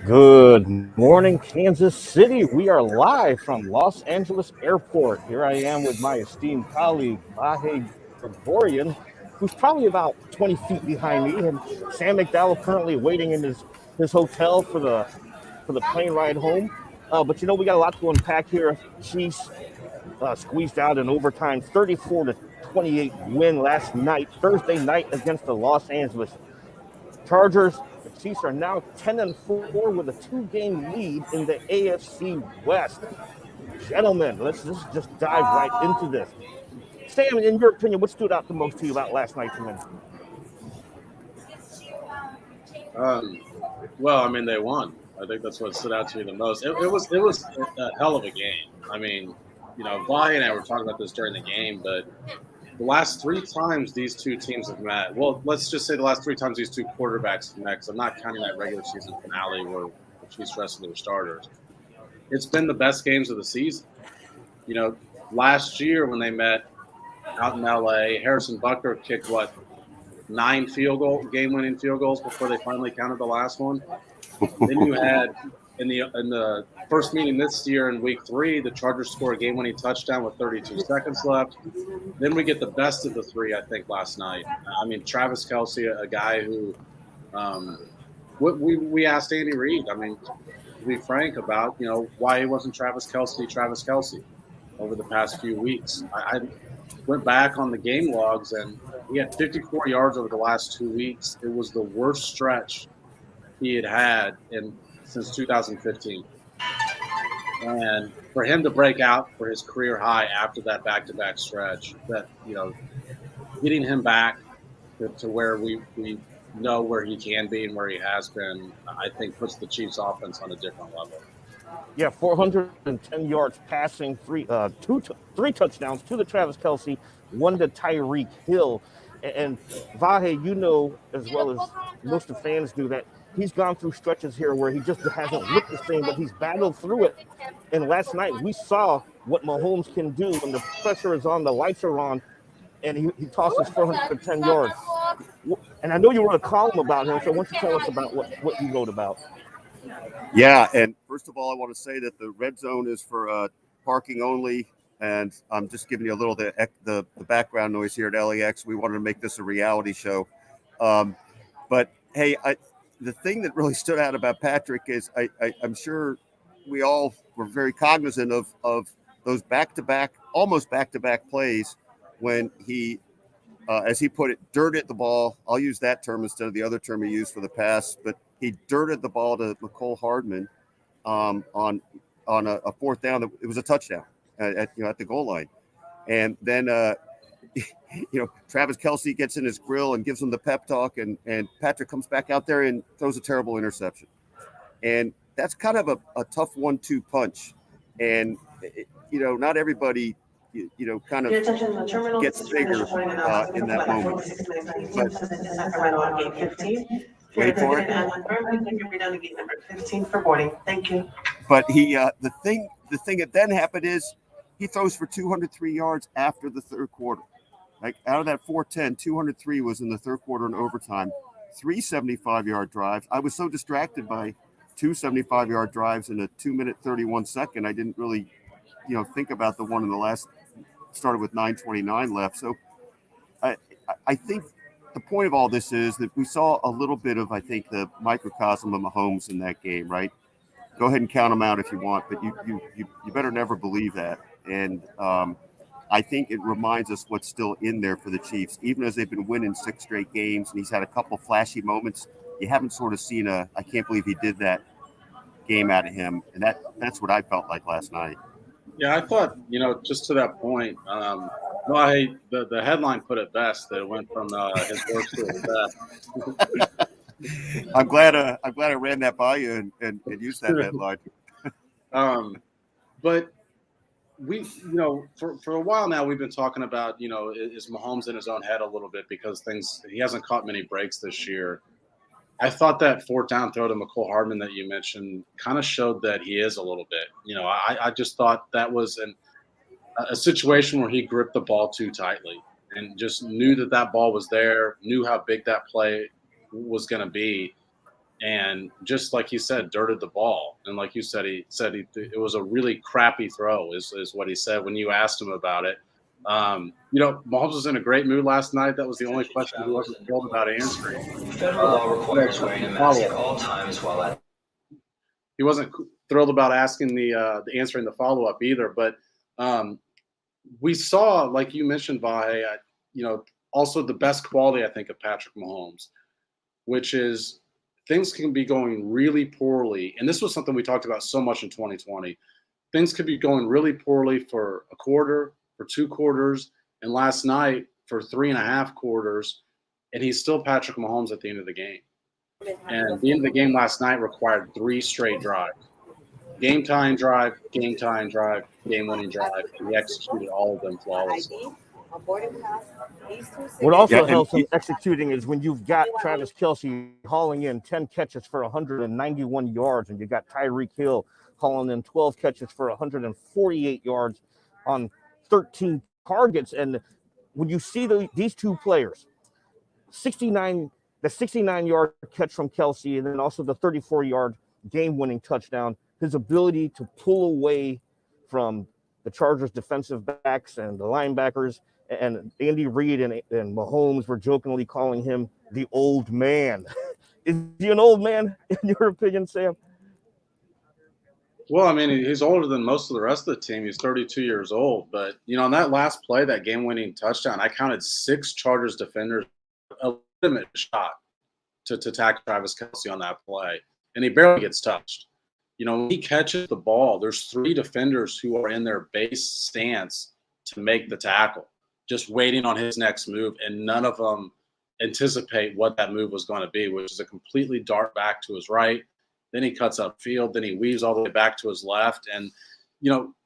Good morning, Kansas City. We are live from Los Angeles Airport. Here I am with my esteemed colleague, Vahe Gregorian, who's probably about 20 feet behind me, and Sam McDowell currently waiting in his hotel for the plane ride home. But we got a lot to unpack here. Chiefs squeezed out in overtime, 34-28 win last night, Thursday night against the Los Angeles Chargers. The Chiefs are now 10-4 with a two-game lead in the AFC West. Gentlemen, let's just dive right into this. Sam, in your opinion, what stood out the most to you about last night's win? Well, I mean, they won. I think that's what stood out to me the most. It was a hell of a game. I mean, Vahe and I were talking about this during the game, but the last three times these two teams have met, well, let's just say the last three times these two quarterbacks have met, because I'm not counting that regular season finale where the Chiefs rested their starters. It's been the best games of the season. Last year when they met out in LA, Harrison Butker kicked 9 game-winning field goals before they finally counted the last one. Then you had in the first meeting this year in week 3, the Chargers score a game-winning touchdown with 32 seconds left. Then we get the best of the three, I think, last night. I mean, Travis Kelce, a guy who we asked Andy Reid, I mean, to be frank about, why he wasn't Travis Kelce over the past few weeks. I went back on the game logs, and he had 54 yards over the last 2 weeks. It was the worst stretch he had since 2015. And for him to break out for his career high after that back-to-back stretch, that getting him back to where we know where he can be and where he has been, I think puts the Chiefs' offense on a different level. Yeah, 410 yards passing, three touchdowns, two to Travis Kelce, one to Tyreek Hill. And Vahe, as well as most of the fans do, that he's gone through stretches here where he just hasn't looked the same, but he's battled through it. And last night we saw what Mahomes can do when the pressure is on, the lights are on, and he tosses 410 yards. And I know you wrote a column about him, so why don't you tell us about what you wrote about? Yeah, and first of all, I want to say that the red zone is for parking only, and I'm just giving you a little the background noise here at LAX. We wanted to make this a reality show, but hey, the thing that really stood out about Patrick is I'm sure we all were very cognizant of those almost back-to-back plays when he, as he put it, dirted the ball. I'll use that term instead of the other term he used for the pass, but he dirted the ball to McCole Hardman on a fourth down. It was a touchdown at the goal line. And then, Travis Kelce gets in his grill and gives him the pep talk, and Patrick comes back out there and throws a terrible interception. And that's kind of a tough 1-2 punch. And, not everybody kind of gets bigger in that moment. But, wait for it. Number 15 for boarding. Thank you. But the thing that then happened is he throws for 203 yards after the third quarter. Like out of that 410, 203 was in the third quarter and overtime. 3 75-yard drives. I was so distracted by 2 75-yard drives in a 2-minute 31 second. I didn't really, think about the one in the last started with 9:29 left. So I think the point of all this is that we saw a little bit of, I think, the microcosm of Mahomes in that game, right? Go ahead and count them out if you want, but you better never believe that. And I think it reminds us what's still in there for the Chiefs, even as they've been winning 6 straight games, and he's had a couple flashy moments. You haven't sort of seen I can't believe he did that game out of him, and that's what I felt like last night. Yeah, I thought, just to that point, the headline put it best, that it went from his worst to his best. I'm glad I ran that by you and used that headline. But we, for a while now, we've been talking about, is Mahomes in his own head a little bit because he hasn't caught many breaks this year. I thought that fourth down throw to McCole Hardman that you mentioned kind of showed that he is a little bit. I just thought that was a situation where he gripped the ball too tightly and just knew that ball was there, knew how big that play was going to be. and just like he said, dirted the ball. And like you said, it was a really crappy throw, is what he said when you asked him about it. Mahomes was in a great mood last night. That was the only question he wasn't thrilled about answering. Federal law requires wearing a mask at all times while at. He wasn't thrilled about asking the answering the follow-up either. But we saw, like you mentioned, Vahe, also the best quality, I think, of Patrick Mahomes, which is things can be going really poorly. And this was something we talked about so much in 2020. Things could be going really poorly for a quarter, for 2 quarters, and last night for 3.5 quarters, and he's still Patrick Mahomes at the end of the game. And the end of the game last night required 3 straight drives. Game-tying drive, game-tying drive, game-winning drive, and he executed all of them flawlessly. What also helps him executing is when you've got Travis Kelce hauling in 10 catches for 191 yards, and you got Tyreek Hill hauling in 12 catches for 148 yards on 13 targets. And when you see these two players, the 69-yard catch from Kelce, and then also the 34-yard game-winning touchdown, his ability to pull away from the Chargers defensive backs and the linebackers, and Andy Reid and Mahomes were jokingly calling him the old man. Is he an old man, in your opinion, Sam? Well, I mean, he's older than most of the rest of the team. He's 32 years old. But, on that last play, that game-winning touchdown, I counted 6 Chargers defenders, a legitimate shot to tackle Travis Kelce on that play. And he barely gets touched. When he catches the ball, there's 3 defenders who are in their base stance to make the tackle, just waiting on his next move, and none of them anticipate what that move was going to be, which is a completely dart back to his right. Then he cuts upfield, then he weaves all the way back to his left. And,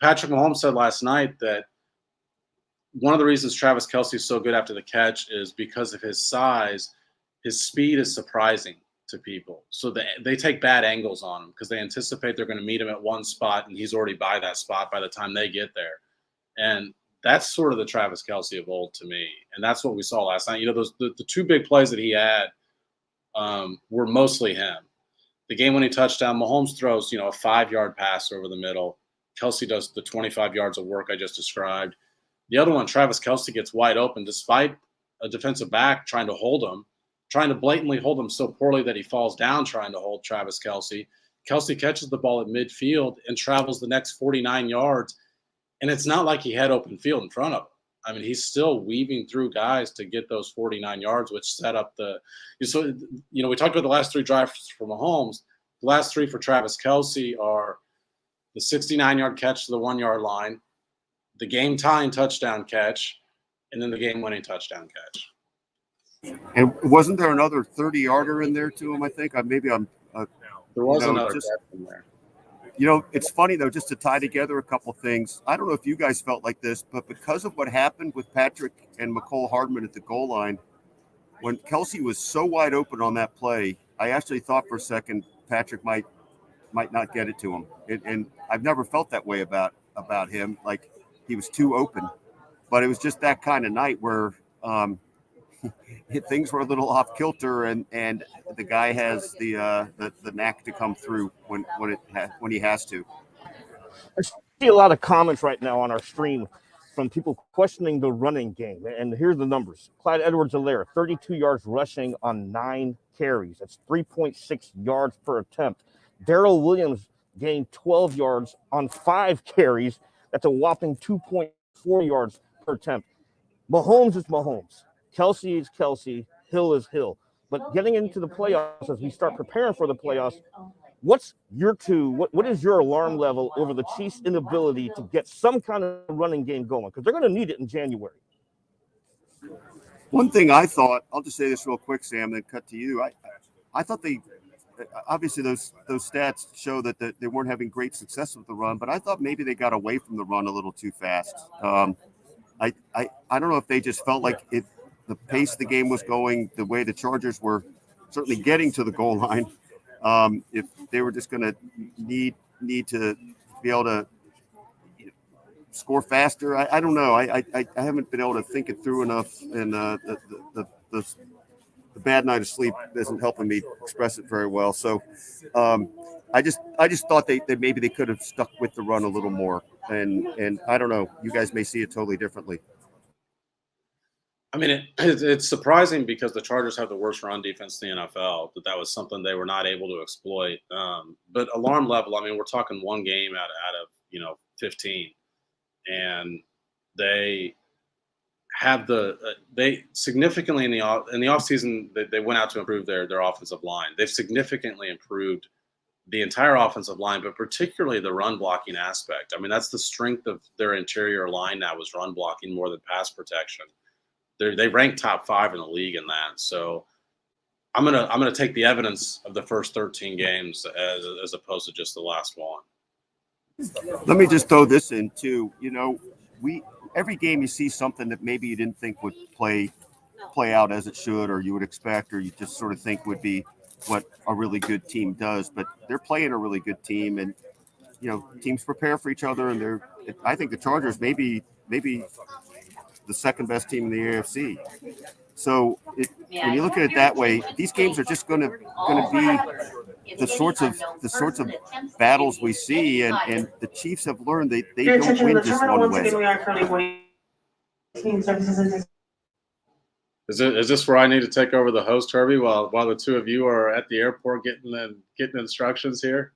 Patrick Mahomes said last night that one of the reasons Travis Kelce is so good after the catch is because of his size. His speed is surprising to people. So they take bad angles on him because they anticipate they're going to meet him at one spot, and he's already by that spot by the time they get there. And that's sort of the Travis Kelce of old to me. And that's what we saw last night. The 2 big plays that he had were mostly him. The game-winning touchdown, Mahomes throws, a 5-yard pass over the middle. Kelce does the 25 yards of work I just described. The other one, Travis Kelce gets wide open despite a defensive back trying to hold him, trying to blatantly hold him so poorly that he falls down trying to hold Travis Kelce. Kelce catches the ball at midfield and travels the next 49 yards. And it's not like he had open field in front of him. I mean, he's still weaving through guys to get those 49 yards, which set up we talked about the last 3 drives for Mahomes. The last 3 for Travis Kelce are the 69-yard catch to the 1-yard line, the game-tying touchdown catch, and then the game-winning touchdown catch. And wasn't there another 30-yarder in there to him, I think? There was another catch in there. It's funny, though, just to tie together a couple things. I don't know if you guys felt like this, but because of what happened with Patrick and McCole Hardman at the goal line, when Kelce was so wide open on that play, I actually thought for a second Patrick might not get it to him. And I've never felt that way about him, like he was too open. But it was just that kind of night where things were a little off kilter, and the guy has the knack to come through when he has to. I see a lot of comments right now on our stream from people questioning the running game, and here's the numbers. Clyde Edwards-Helaire, 32 yards rushing on 9 carries. That's 3.6 yards per attempt. Darrell Williams gained 12 yards on 5 carries. That's a whopping 2.4 yards per attempt. Mahomes is Mahomes. Kelce is Kelce. Hill is Hill. But getting into the playoffs, as we start preparing for the playoffs, what's what is your alarm level over the Chiefs' inability to get some kind of running game going? Because they're going to need it in January. One thing I thought, I'll just say this real quick, Sam, then cut to you. I thought obviously those stats show that they weren't having great success with the run, but I thought maybe they got away from the run a little too fast. I don't know if they just felt like the pace the game was going, the way the Chargers were certainly getting to the goal line. If they were just going to need to be able to score faster, I don't know. I haven't been able to think it through enough, and the the bad night of sleep isn't helping me express it very well. So I just thought they maybe they could have stuck with the run a little more. And I don't know. You guys may see it totally differently. I mean, it's surprising because the Chargers have the worst run defense in the NFL, that was something they were not able to exploit. But alarm level, I mean, we're talking one game out of 15, and they have they significantly in the offseason they went out to improve their offensive line. They've significantly improved the entire offensive line, but particularly the run blocking aspect. I mean, that's the strength of their interior line now, is run blocking more than pass protection. They rank top 5 in the league in that. So I'm gonna take the evidence of the first 13 games as opposed to just the last one. Let me just throw this in too. Every game you see something that maybe you didn't think would play out as it should, or you would expect, or you just sort of think would be what a really good team does. But they're playing a really good team, and teams prepare for each other. And I think the Chargers maybe the second best team in the AFC. So when you look at it that way, these games are just going to be the sorts of battles we see, and the Chiefs have learned they don't win just one way. Is this where I need to take over the host, Herbie, while the two of you are at the airport getting instructions here?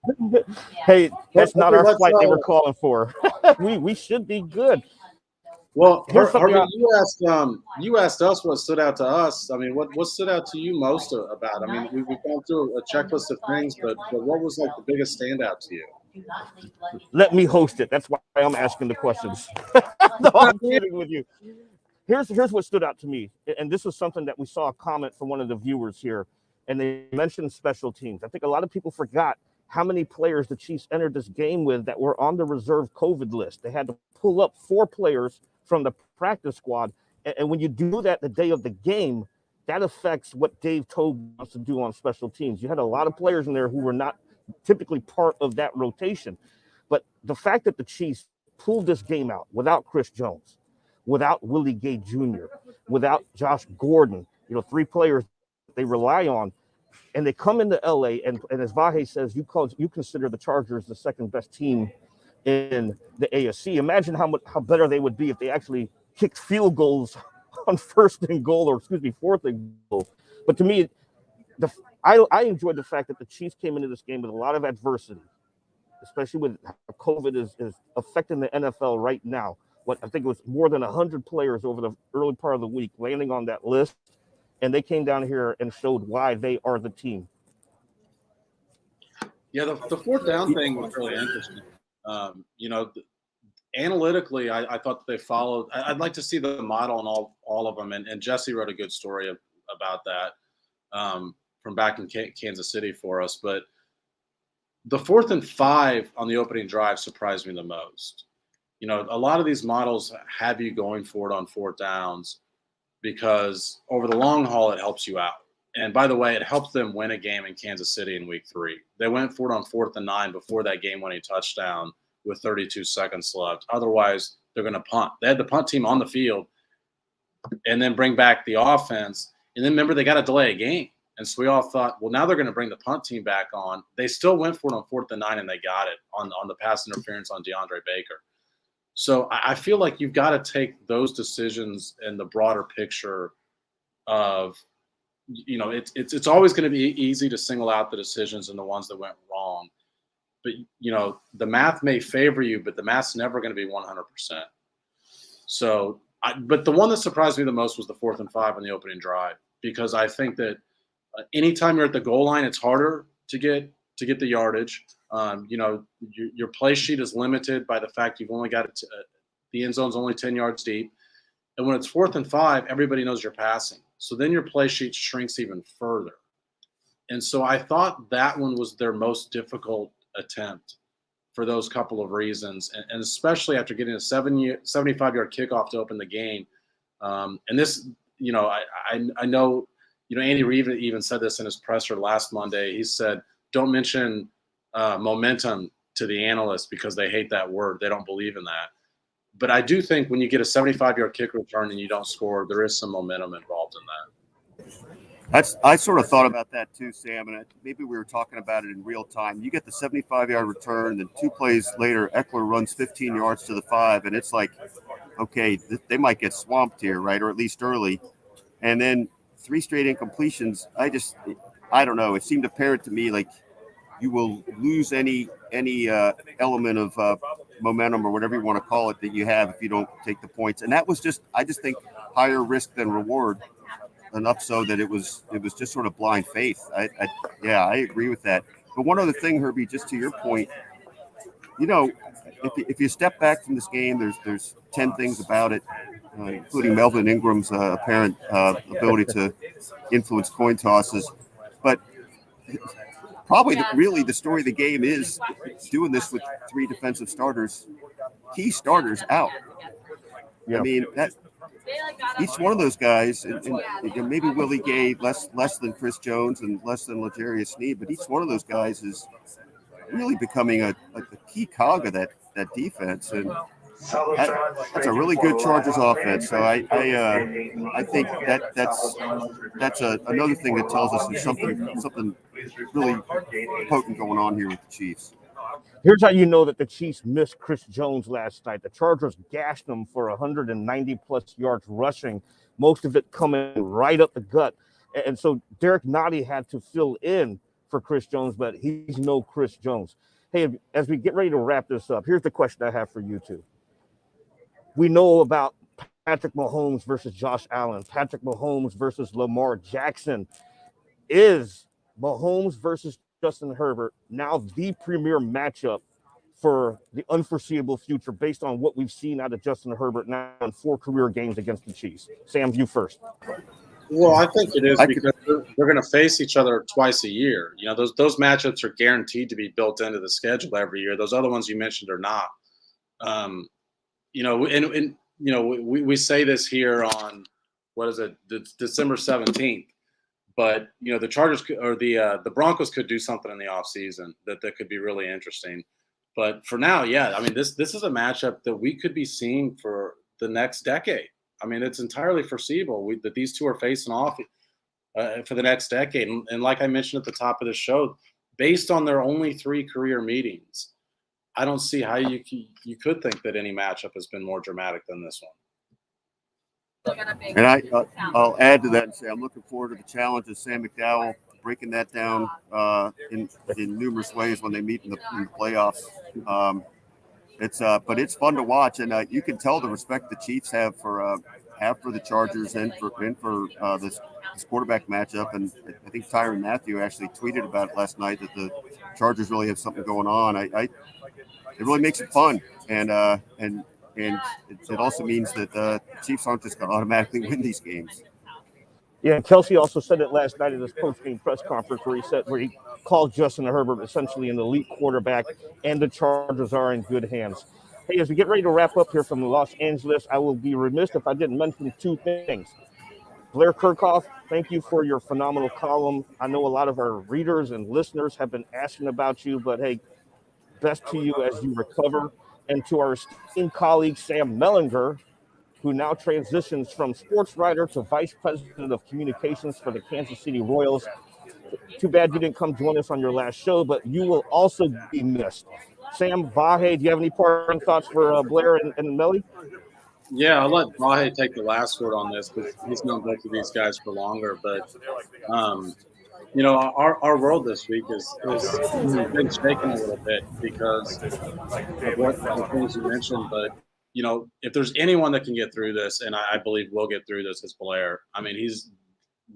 Hey, that's not our flight they were calling for. we should be good. Well, Herbie, you asked us what stood out to us. I mean, what stood out to you most about? I mean, we've gone through a checklist of things, but what was like the biggest standout to you? Let me host it. That's why I'm asking the questions. No, I'm kidding with you. Here's what stood out to me, and this was something that we saw a comment from one of the viewers here, and they mentioned special teams. I think a lot of people forgot how many players the Chiefs entered this game with that were on the reserve COVID list. They had to pull up 4 players from the practice squad. And when you do that the day of the game, that affects what Dave Tobe wants to do on special teams. You had a lot of players in there who were not typically part of that rotation. But the fact that the Chiefs pulled this game out without Chris Jones, without Willie Gay Jr., without Josh Gordon, 3 players they rely on, and they come into LA, and as Vahe says, you consider the Chargers the second best team in the AFC. Imagine how better they would be if they actually kicked field goals on 1st and goal, or 4th and goal. But to me, I enjoyed the fact that the Chiefs came into this game with a lot of adversity, especially with how COVID is affecting the NFL right now. I think it was more than 100 players over the early part of the week landing on that list, and they came down here and showed why they are the team. Yeah, the 4th down thing was really interesting. Analytically, I thought they followed. I'd like to see the model on all of them, and Jesse wrote a good story about that from back in Kansas City for us. But the 4th and 5 on the opening drive surprised me the most. A lot of these models have you going for it on 4th downs because over the long haul, it helps you out. And by the way, it helped them win a game in Kansas City in week 3. They went for it on 4th and 9 before that game-winning touchdown with 32 seconds left. Otherwise, they're going to punt. They had the punt team on the field and then bring back the offense. And then remember, they got to delay a game. And so we all thought, well, now they're going to bring the punt team back on. They still went for it on 4th and 9, and they got it on the pass interference on DeAndre Baker. So I feel like you've got to take those decisions in the broader picture of, it's always going to be easy to single out the decisions and the ones that went wrong. But, the math may favor you, but the math's never going to be 100%. So, but the one that surprised me the most was the 4th and 5 on the opening drive, because I think that anytime you're at the goal line, it's harder to get the yardage. Your play sheet is limited by the fact you've only got the end zone's only 10 yards deep. And when it's 4th and 5, everybody knows you're passing. So then your play sheet shrinks even further. And so I thought that one was their most difficult attempt for those couple of reasons. And especially after getting a 75-yard kickoff to open the game. And this, I know, Andy Reid even said this in his presser last Monday. He said, don't mention momentum to the analysts because they hate that word. They don't believe in that. But I do think when you get a 75-yard kick return and you don't score, there is some momentum involved in that. I sort of thought about that too, Sam, and maybe we were talking about it in real time. You get the 75-yard return, then 2 plays later, Eckler runs 15 yards to the 5, and it's like, okay, they might get swamped here, right, or at least early. And then 3 straight incompletions. I don't know. It seemed apparent to me like you will lose any element of momentum or whatever you want to call it that you have if you don't take the points. And that was I just think higher risk than reward. Enough so that it was just sort of blind faith. I agree with that. But one other thing, Herbie, just to your point, if you step back from this game, there's 10 things about it, including Melvin Ingram's apparent ability to influence coin tosses. But probably really the story of the game is doing this with 3 defensive starters, key starters out. Yeah. I mean, each one of those guys, and maybe Willie Gay less than Chris Jones and less than L'Jarius Sneed, but each one of those guys is really becoming a key cog of that defense, and that's a really good Chargers offense. So I think that's another thing that tells us there's something really potent going on here with the Chiefs. Here's how you know that the Chiefs missed Chris Jones last night. The Chargers gashed him for 190-plus yards rushing, most of it coming right up the gut. And so Derek Nottie had to fill in for Chris Jones, but he's no Chris Jones. Hey, as we get ready to wrap this up, here's the question I have for you two. We know about Patrick Mahomes versus Josh Allen, Patrick Mahomes versus Lamar Jackson. Is Mahomes versus Justin Herbert now the premier matchup for the unforeseeable future based on what we've seen out of Justin Herbert now in 4 career games against the Chiefs? Sam, you first. Well, I think it is because they're going to face each other twice a year. Those matchups are guaranteed to be built into the schedule every year. Those other ones you mentioned are not. We say this here on December 17th. But the Chargers or the Broncos could do something in the offseason that could be really interesting. But for now, yeah, I mean this is a matchup that we could be seeing for the next decade. I mean, it's entirely foreseeable that these two are facing off for the next decade. And like I mentioned at the top of the show, based on their only 3 career meetings, I don't see how you could think that any matchup has been more dramatic than this one. And I'll add to that and say I'm looking forward to the challenge of Sam McDowell breaking that down in numerous ways when they meet in the playoffs. But it's fun to watch, and you can tell the respect the Chiefs have for the Chargers and for this quarterback matchup. And I think Tyrann Mathieu actually tweeted about it last night that the Chargers really have something going on. It really makes it fun, and it also means that the Chiefs aren't just going to automatically win these games. Yeah, Kelce also said it last night at his post-game press conference where he called Justin Herbert essentially an elite quarterback, and the Chargers are in good hands. Hey, as we get ready to wrap up here from Los Angeles, I will be remiss if I didn't mention 2 things. Blair Kirchhoff, thank you for your phenomenal column. I know a lot of our readers and listeners have been asking about you, but hey, best to you as you recover. And to our esteemed colleague, Sam Mellinger, who now transitions from sports writer to vice president of communications for the Kansas City Royals. Too bad you didn't come join us on your last show, but you will also be missed. Sam, Vahe, do you have any parting thoughts for Blair and Melly? Yeah, I'll let Vahe take the last word on this because he's known both of these guys for longer. But, our world this week has been shaken a little bit because of what the things you mentioned. But, if there's anyone that can get through this, and I believe will get through this, is Blair. I mean, he's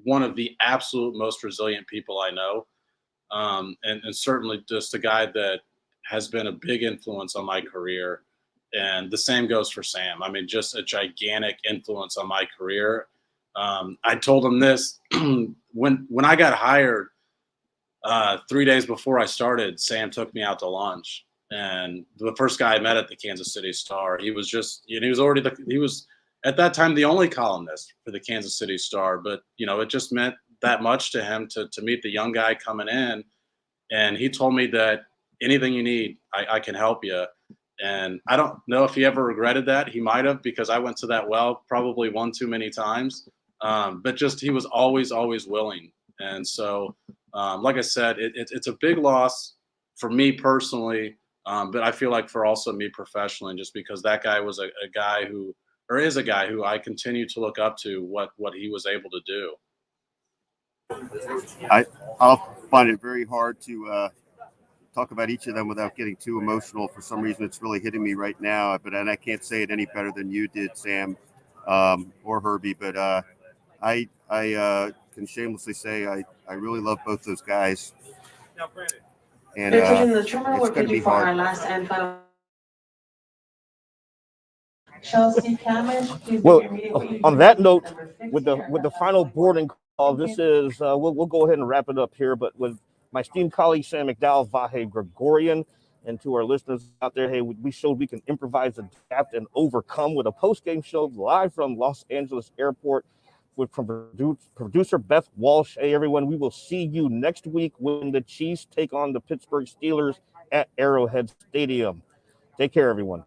one of the absolute most resilient people I know. And certainly just a guy that has been a big influence on my career. And the same goes for Sam. I mean, just a gigantic influence on my career. I told him this when I got hired 3 days before I started, Sam took me out to lunch. And the first guy I met at the Kansas City Star, he was at that time the only columnist for the Kansas City Star. But, it just meant that much to him to meet the young guy coming in. And he told me that anything you need, I can help you. And I don't know if he ever regretted that. He might have, because I went to that well probably one too many times. but just he was always willing. And so, like I said, it's a big loss for me personally, but I feel like for also me professionally, just because that guy was a guy who, or is a guy who I continue to look up to what he was able to do. I'll find it very hard to talk about each of them without getting too emotional. For some reason, it's really hitting me right now, and I can't say it any better than you did, Sam, or Herbie. But I can shamelessly say I really love both those guys. And the drummer it's we're going to be picking for our hard. last and final. Chelsea Cameron, please Well, make your meeting what you on can that do. note, Number with the 15. final boarding call, this is we'll go ahead and wrap it up here. But with my esteemed colleague Sam McDowell, Vahe Gregorian, and to our listeners out there, hey, we showed we can improvise, adapt, and overcome with a post-game show live from Los Angeles Airport with producer Beth Walsh. Hey, everyone, we will see you next week when the Chiefs take on the Pittsburgh Steelers at Arrowhead Stadium. Take care, everyone.